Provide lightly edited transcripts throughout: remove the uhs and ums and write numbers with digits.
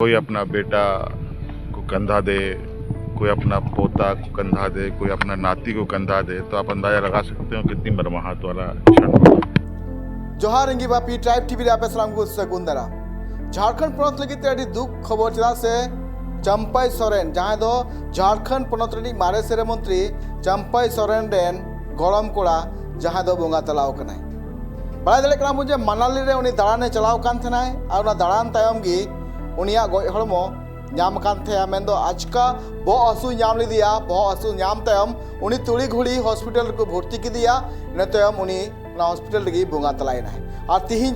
कोई अपना बेटा को कंधा दे, कोई अपना पोता को कंधा दे, कोई अपना नाती को कंधा दे, तो आप अंदाजा लगा सकते हो कितनी मर्माहत वाला क्षण होगा। जोहार इंगी बापी ट्राइब टीवी रे आपे सलाम को सगुन दारा झारखंड पनत लगी ते दुख खबर चला से चंपाई सोरेन जहां दो झारखंड पनत रे मारे सेरे मंत्री चंपाई सोरेन रेन गरम कोड़ा जहां दो बोंगा तलाव कनाय बड़ा दले कना मुझे मनाली रे उनी दाड़ाने चलाव कान थनाय आ उना दाड़ान तायम गी उनिया गoj हड़मो नाम कान थे मेंदो आजका बो असु नाम लिदिया बो असु नाम तायम उनी तुड़ी घुड़ी हॉस्पिटल को भर्ती की दिया ने तायम उनी हॉस्पिटल लगी बोंगा तलायना और तिहिन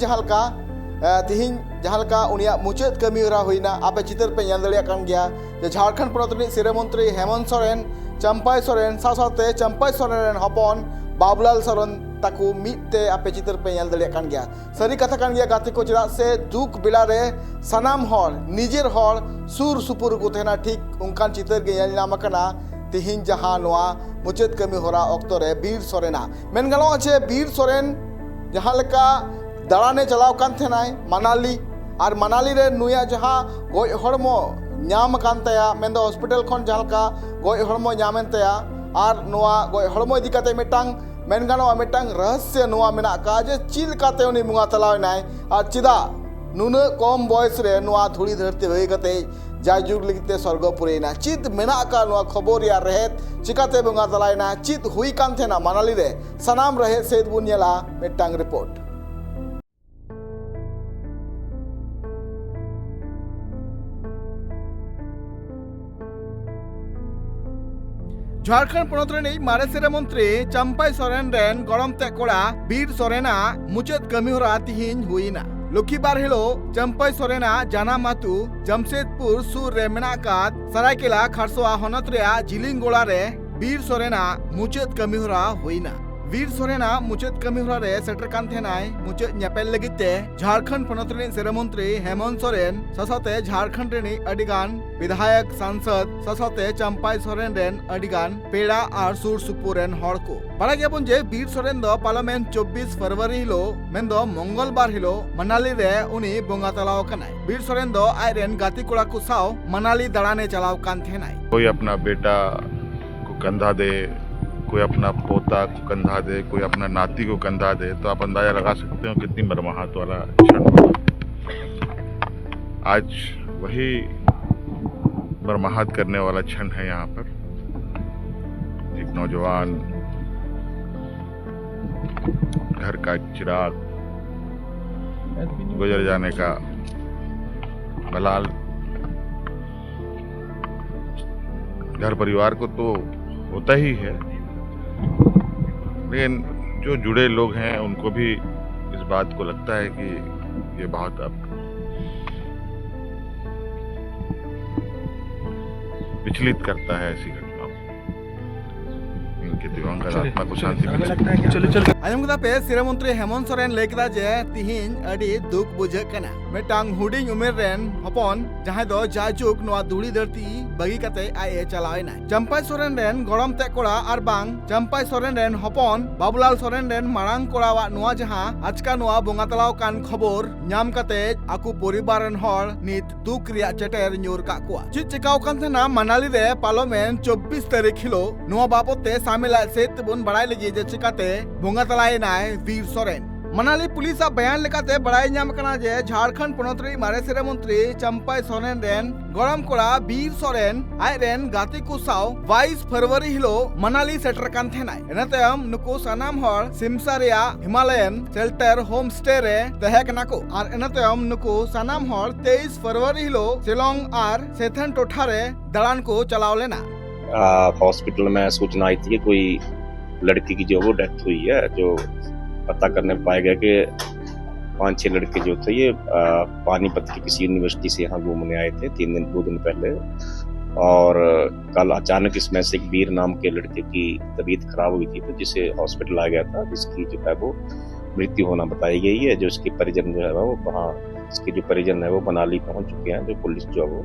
जहालका उनिया मुचाद कमी हरा हुईना आपे चितर पे नेल दड़िया कान गया जे झारखंड पनत रे सिरे मंत्री हेमंत सोरेन चंपाई सोरेन सासाते चंपाई सोरेन हपन बाबुलाल सोरेन ताकू मीते आपे चितर पे नेल दड़िया कान गया सरी कथा कान गया गाते को चला से दुख बिला रे सनाम हर निजेर हर सुर सुपुर को तेना ठीक उनकान चितर के नेल नाम कना तिहिन जहां नोआ मुचाद कमी हरा ऑक्तो रे बीर सोरेना मेन गलो आछे बीर सोरेन जहां लका दाड़ाने चलाव कान थेनाय मनाली और मनाली रे नुया जहां गoj हड़मो नाम कान तया मेंदो हॉस्पिटल खन जहालका गoj हड़मो नामेन तया और नोआ गoj हड़मो इदी काते मिटांग मेन गानो मिटांग रहस्य नोआ मेना का जे चिल काते उनी मुंगा तलाव नाय और चिदा नुन कम बयस रे नोआ धुड़ी धरती होई कते जायजुग लिखते स्वर्गपुरेना चित मेना का नोआ खबर या रहेत चिकाते बुंगा तलायना चित हुई कान थेना मनाली रे सनाम रहे सेद बुनियाला मिटांग रिपोर्ट। झारखंड पनत रे मारे सेरे मंत्री चंपाई सोरेन रेन गरम ते कोड़ा बीर सोरेना मुचाद कमी हरा तिहिन हुईना लखीबार हिलो चंपाई सोरेना जानाम आतु जमशेदपुर सुर रे मेनाकात सरायकेला खरसोआ हनत रे जिलिंगोड़ा रे बीर सोरेना मुचाद कमी हरा हुईना वीर सोरेना मुचाद कमी हरा रे सेटर कान थेनाय मुचाद न्यापेल लगिते झारखंड पनत रे सेरे मंत्री हेमंत सोरेन ससाते झारखंड रे अडिगान विधायक सांसद ससाते चंपाई सोरेन रेन अडिगान पेड़ा और सुर सुपुर रेन हड़ को बड़ा गयाबन जे बीर सोरेन दो पार्लियामेंट 24 फरवरी हिलो मेंदो मंगलबार हिलो मनाली रे उनी बोंगा तलाव कनाय बीर सोरेन दो आय रेन गाती कोड़ा को साव मनाली दाड़ाने चलाव कान थेनाय कोई अपना बेटा को कंधा दे, कोई अपना पोता को कंधा दे, कोई अपना नाती को कंधा दे, तो आप अंदाजा लगा सकते हो कितनी मर्माहत वाला क्षण होगा। आज वही मर्माहत करने वाला क्षण है यहाँ पर। एक नौजवान घर का चिराग गुजर जाने का मलाल घर परिवार को तो होता ही है, लेकिन जो जुड़े लोग हैं उनको भी इस बात को लगता है कि ये बहुत अब विचलित करता है ऐसी घटनाओं इनके दिवंगत आत्मा को शांति मिले। आजमगदा पे सिरे मंत्री हेमंत सोरेन लेकदा जे तिहिन अडी दुख बुझे कना मेटांग हुडिंग उमेर रेन हपन जहां दो जाजुक नोआ धुड़ी धरती बगी कते आए चलावेना चंपाई सोरेन रेन गरम ते कोड़ा और बांग चंपाई सोरेन रेन हपन बाबुलाल सोरेन रेन मारांग कोड़ावा नोआ जहां आजका नोआ बोंगा तलाव कान खबर नाम कते आकु परिवार रेन हर नित दुख रिया चटेर न्यूर का कुआ चित चिकाव कान थेना मनाली रे पार्लियामेंट 24 तारीख हिलो नोआ बाबते सामिला सेत बुन बड़ाई लगी जे चिकाते बोंगा तलायनाय वीर सोरेन मनाली पुलिस बयान लेकाते बड़ाई नाम कना जे झारखंड पनत रे मारे सेरे मंत्री चंपाई सोरेन रेन गरम कोड़ा बीर सोरेन आय रेन गाती को साव 22 फरवरी हिलो मनाली सेटर कान थेनाय एना तायम नुको सनाम हर सिमसा रेया हिमालयन शेल्टर होम स्टे रे तहे कना को और एना तायम नुको सनाम हर 23 फरवरी हिलो शिलोंग और सेथन टोठा रे दलान को चलाव लेना हॉस्पिटल में सूचना आई थी कि कोई लड़की की जो वो डेथ हुई है, जो पता करने पाया गया कि 5-6 लड़के जो थे ये पानीपत की किसी यूनिवर्सिटी से यहाँ घूमने आए थे 2 दिन पहले, और कल अचानक इसमें से एक वीर नाम के लड़के की तबीयत खराब हुई थी, तो जिसे हॉस्पिटल लाया गया था, जिसकी जो है वो मृत्यु होना बताई गई है। जो इसके परिजन जो है वो वहाँ इसके जो परिजन है वो मनाली पहुँच चुके हैं, जो पुलिस जो है वो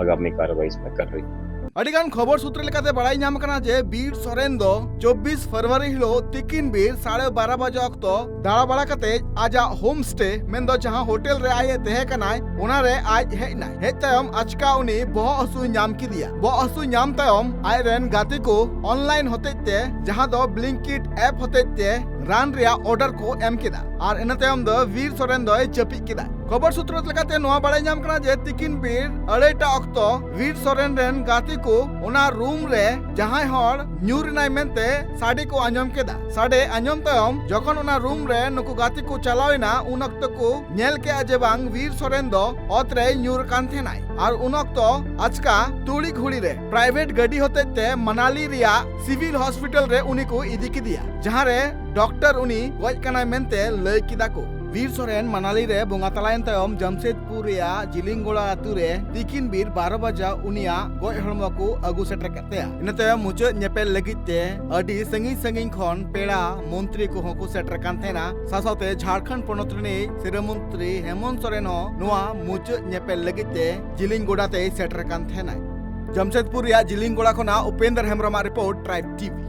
आगामी कार्रवाई इसमें कर रही है। अडिगान खबर सूत्र लेकाते बड़ाई नाम कना जे बीर सोरेन दो 24 फरवरी हिलो तिकिन बीर 12:30 बजे अक्तो दाड़ा बड़ा कते आजा होम स्टे मेंदो जहां होटल रे आए तहे कनाय ओना रे आज हेना हे तायम आचका उनी बह हसु नाम किदिया बह हसु नाम तायम आय रेन गाती को ऑनलाइन होतेते जहां दो ब्लिंकिट ऐप होतेते रान रिया ऑर्डर को एम किदा और इन तायम दो वीर सोरेन दो चपी किदा खबर सूत्र लेकाते नोआ बड़ाई नाम कना जे तिकिन बीर 2:30 अक्तो वीर सोरेन रेन गाती को ओना रूम रे जहां हर न्यूर नाय मेनते साडी को आंजम केदा साडे आंजम तायम जखन ओना रूम रे नुकु गाती को चलावना उन अक्त को नेल के अजे बांग वीर सोरेन दो ओतरे न्यूर कान थेनाय और उन अक्त आचका तुड़ी घुड़ी रे प्राइवेट गाड़ी होतेते मनाली रिया सिविल हॉस्पिटल रे उनी को इदी किदिया जहां रे डॉक्टर उनी गज कनाय मेनते लय किदा को वीर सोरेन मनाली रे बोंगा तलायन तायम जमशेदपुर रिया जिलिंगोड़ा आतु रे तिकिन बीर 12 बजा उनिया गज हड़मो को अगु सेटर कतेया इन तायम मुचाद नेपेल लगिते अडी संगिन संगिन खन पेड़ा मंत्री को हको सेटर कान थेना सासाते झारखंड पोनत रे सिरा मंत्री हेमंत सोरेन हो नोआ मुचाद नेपेल लगिते जिलिंगोड़ा ते सेटर कान थेना जमशेदपुर रिया जिलिंगोड़ा खना Upendra Hembram report tribe TV.